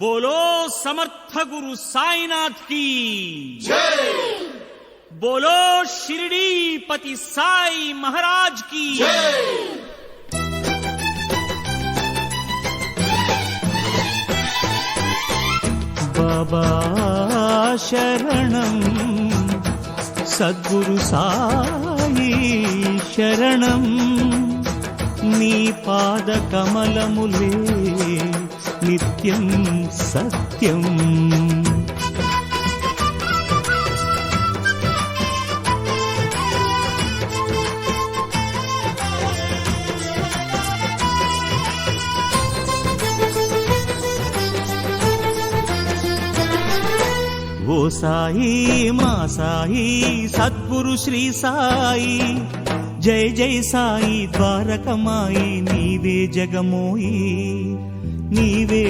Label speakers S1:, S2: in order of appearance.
S1: बोलो समर्थ गुरु साईनाथ की
S2: जय।
S1: बोलो शिरडी पति साई महाराज की
S2: जय।
S1: बाबा शरणं सद्गुरु साई शरणं नी पाद कमलमुले नित्यं सत्यम् ओ साई मा साई सद्गुरु श्री साई जय जय साई द्वारकमाई नीवे जगमोई नीवे